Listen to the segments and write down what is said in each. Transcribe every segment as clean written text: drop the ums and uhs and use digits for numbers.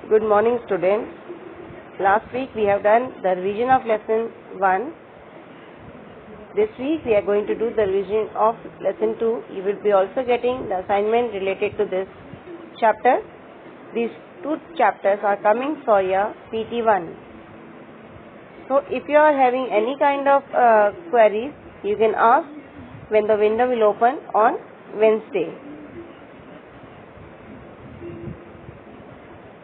Good morning, students. Last week we have done the revision of lesson 1. This week we are going to do the revision of lesson 2. You will be also getting the assignment related to this chapter. These two chapters are coming for your PT1. So if you are having any kind of queries, you can ask when the window will open on Wednesday.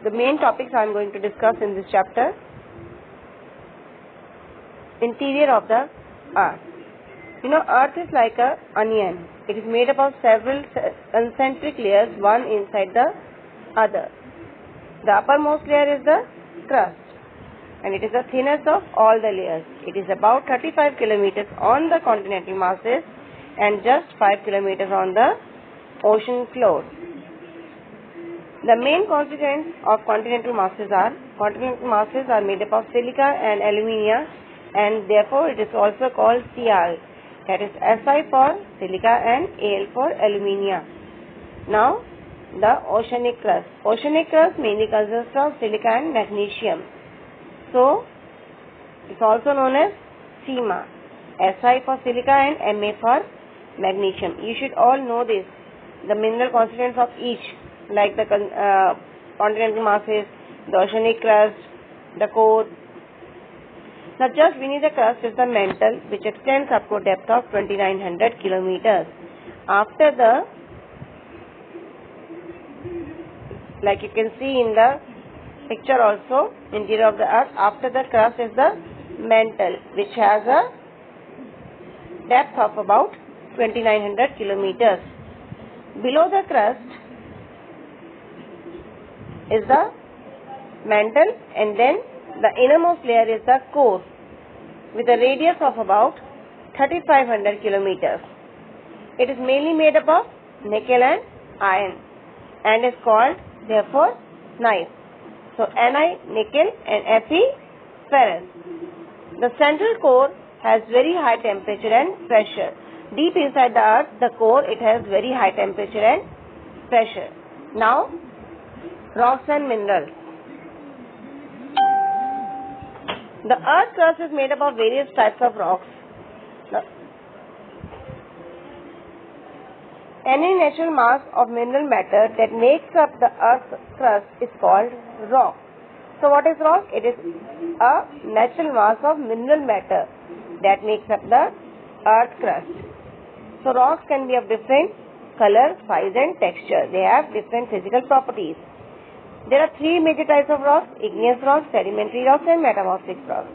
The main topics I am going to discuss in this chapter: interior of the earth. Earth is like an onion. It is made up of several concentric layers, one inside the other. The uppermost layer is the crust, and it is the thinnest of all the layers. It is about 35 kilometers on the continental masses and just 5 kilometers on the ocean floor. The main constituents of continental masses are made up of silica and alumina, and therefore it is also called Sial. That is Si for silica and Al for alumina. Now, the oceanic crust. Oceanic crust mainly consists of silica and magnesium. So, it is also known as SEMA. Si for silica and Ma for magnesium. You should all know this. The mineral constituents of each, like the continental masses, the oceanic crust, the core. Now, just beneath the crust is the mantle, which extends up to a depth of 2900 kilometers. After the, like you can see in the picture also, interior of the earth, after the crust is the mantle, which has a depth of about 2900 kilometers. Below the crust is the mantle, and then the innermost layer is the core with a radius of about 3500 kilometers. It is mainly made up of nickel and iron and is called therefore nice. So Ni nickel and Fe ferrous. The central core has very high temperature and pressure. Deep inside the earth, the core, it has very high temperature and pressure. Now, rocks and minerals. The earth crust is made up of various types of rocks. Any natural mass of mineral matter that makes up the earth crust is called rock. So what is rock? It is a natural mass of mineral matter that makes up the earth crust. So rocks can be of different color, size and texture. They have different physical properties. There are three major types of rocks: igneous rocks, sedimentary rocks and metamorphic rocks.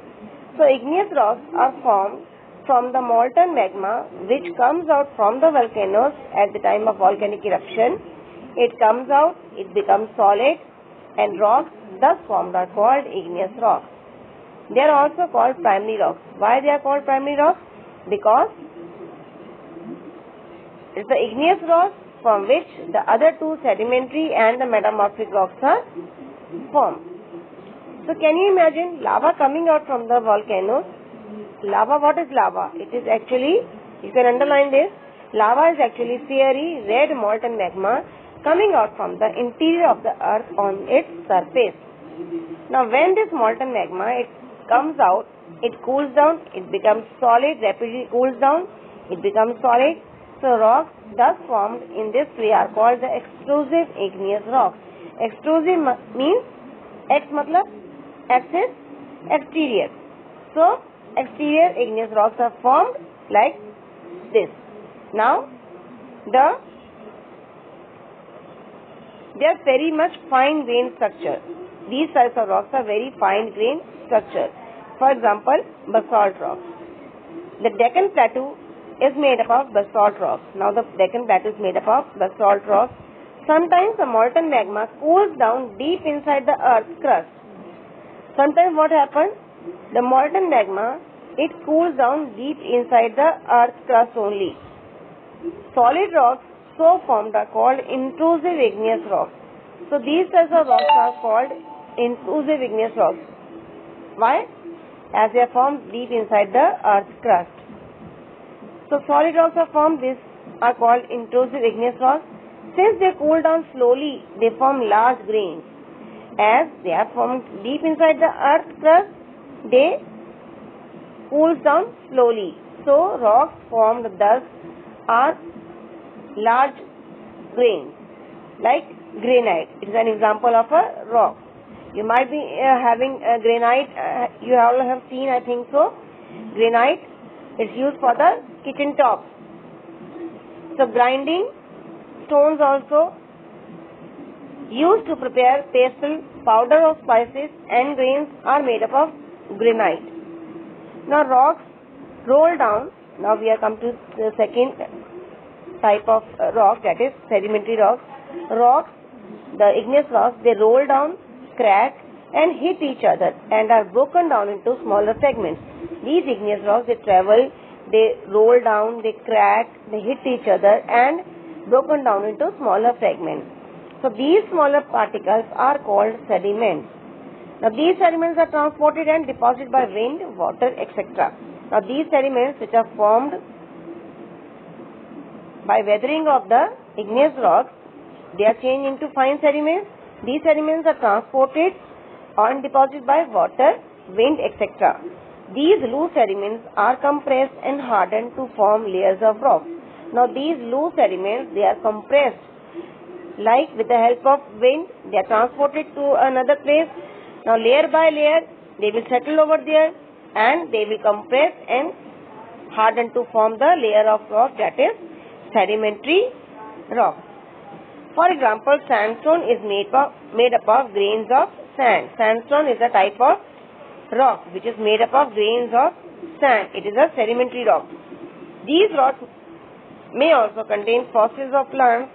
So igneous rocks are formed from the molten magma which comes out from the volcanoes at the time of volcanic eruption. It comes out, it becomes solid, and rocks thus formed are called igneous rocks. They are also called primary rocks. Why they are called primary rocks? Because it is the igneous rocks from which the other two sedimentary and the metamorphic rocks are formed. So can you imagine lava coming out from the volcanoes? Lava, what is lava? It is actually, you can underline this, lava is actually fiery red molten magma coming out from the interior of the earth on its surface. Now when this molten magma, it comes out, it cools down, it becomes solid, rapidly cools down, it becomes solid. So rocks thus formed in this way are called the extrusive igneous rocks. Extrusive means X matlab X is exterior. So exterior igneous rocks are formed like this. Now they are very much fine grained structure. These types of rocks are very fine grained structure. For example, basalt rocks. The Deccan Plateau is made up of basalt rocks. Now the Deccan Plateau is made up of basalt rocks. Sometimes the molten magma cools down deep inside the earth's crust. Sometimes what happens? The molten magma, it cools down deep inside the earth's crust only. Solid rocks so formed are called intrusive igneous rocks. So these types of rocks are called intrusive igneous rocks. Why? As they are formed deep inside the earth's crust. So solid rocks are formed, these are called intrusive igneous rocks. Since they cool down slowly, they form large grains. as they are formed deep inside the earth crust, they cools down slowly. So rocks formed thus are large grains like granite. It is an example of a rock. You might be having granite. You all have seen, I think so. Granite is used for the kitchen tops. So grinding stones also used to prepare pastel, powder of spices and grains are made up of granite. Now rocks roll down. Now we have come to the second type of rock, that is sedimentary rocks. Rocks, the igneous rocks, they roll down, crack and hit each other and are broken down into smaller segments. These igneous rocks, they travel, they roll down, they crack, they hit each other and broken down into smaller fragments. So these smaller particles are called sediments. Now these sediments are transported and deposited by wind, water, etc. Now these sediments which are formed by weathering of the igneous rocks, they are changed into fine sediments. These sediments are transported and deposited by water, wind, etc. These loose sediments are compressed and hardened to form layers of rock. Now these loose sediments, they are compressed like with the help of wind, they are transported to another place. Now layer by layer, they will settle over there and they will compress and harden to form the layer of rock, that is sedimentary rock. For example, sandstone is made up of grains of sand. Sandstone is a type of rock which is made up of grains of sand. It is a sedimentary rock. These rocks may also contain fossils of plants,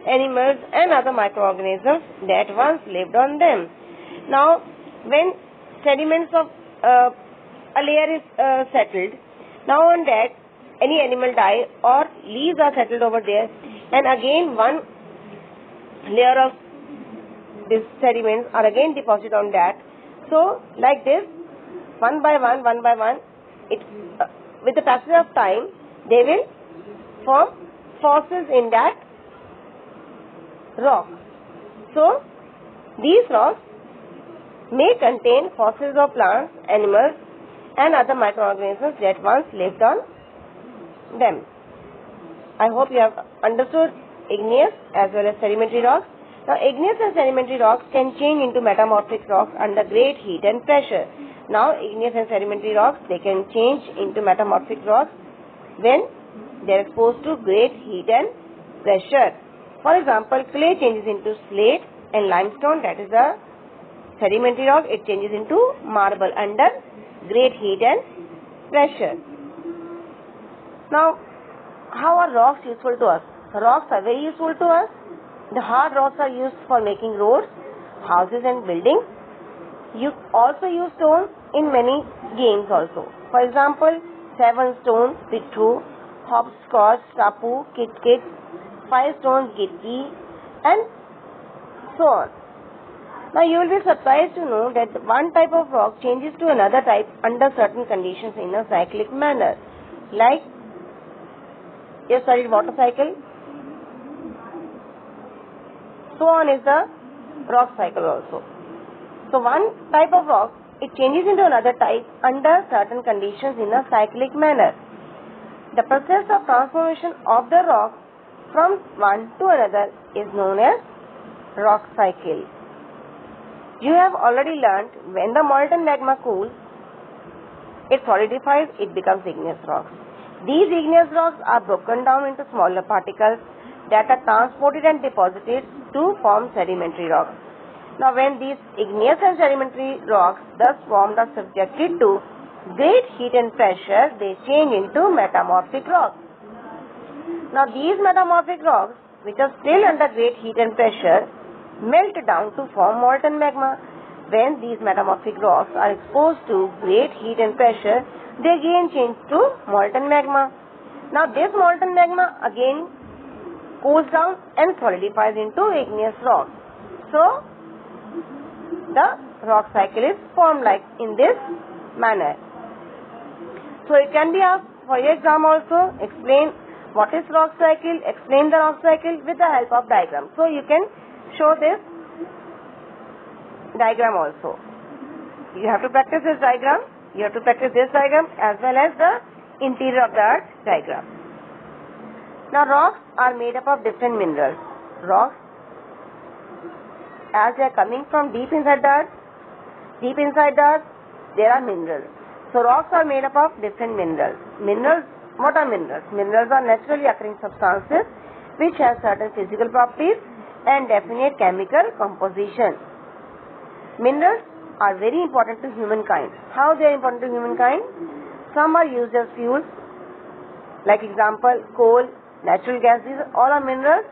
animals and other microorganisms that once lived on them. Now, when sediments of a layer is settled, now on that any animal die or leaves are settled over there, and again one layer of these sediments are again deposited on that. So like this, one by one, it with the passage of time, they will form fossils in that rock. So these rocks may contain fossils of plants, animals and other microorganisms that once lived on them. I hope you have understood igneous as well as sedimentary rocks. Now igneous and sedimentary rocks can change into metamorphic rocks under great heat and pressure. Now igneous and sedimentary rocks, they can change into metamorphic rocks when they are exposed to great heat and pressure. For example, clay changes into slate and limestone, that is a sedimentary rock, it changes into marble under great heat and pressure. Now, how are rocks useful to us? Rocks are very useful to us. The hard rocks are used for making roads, houses and buildings. You also use stones in many games also. For example, 7 stones, pitru, hopscotch, tapu, kit, 5 stones, gitki and so on. Now you will be surprised to know that one type of rock changes to another type under certain conditions in a cyclic manner. Like, you studied water cycle. So on is the rock cycle also. So one type of rock, it changes into another type under certain conditions in a cyclic manner. The process of transformation of the rock from one to another is known as rock cycle. You have already learnt when the molten magma cools, it solidifies, it becomes igneous rocks. These igneous rocks are broken down into smaller particles that are transported and deposited to form sedimentary rocks. Now when these igneous and sedimentary rocks thus formed are subjected to great heat and pressure, they change into metamorphic rocks. Now these metamorphic rocks, which are still under great heat and pressure, melt down to form molten magma. When these metamorphic rocks are exposed to great heat and pressure, they again change to molten magma. Now this molten magma again cools down and solidifies into igneous rock. So the rock cycle is formed like in this manner. So it can be asked for your exam also, explain what is rock cycle, explain the rock cycle with the help of diagram. So you can show this diagram also. You have to practice this diagram. You have to practice this diagram as well as the interior of the earth diagram. Now rocks are made up of different minerals. Rocks, as they are coming from deep inside the earth, there are minerals. So rocks are made up of different minerals. Minerals, what are minerals? Minerals are naturally occurring substances which have certain physical properties and definite chemical composition. Minerals are very important to humankind. How they are important to humankind? Some are used as fuels, like example coal, natural gas, these all are minerals.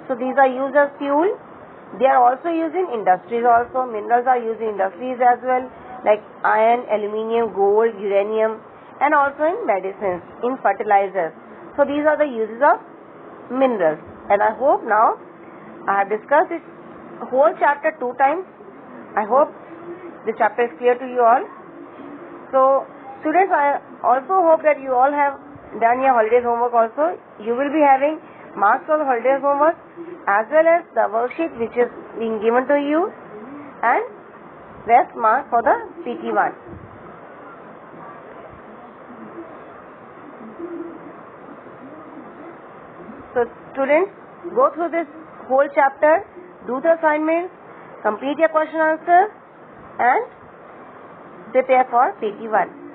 So these are used as fuel. They are also used in industries also. Minerals are used in industries as well, like iron, aluminium, gold, uranium, and also in medicines, in fertilizers. So these are the uses of minerals. And I hope now I have discussed this whole chapter 2 times. I hope this chapter is clear to you all. So students, I also hope that you all have done your holidays homework also. You will be having marks for the holidays homework as well as the worksheet which is being given to you, and rest marks for the PT1. So students, go through this whole chapter, do the assignments, complete your question answers and prepare for PT1.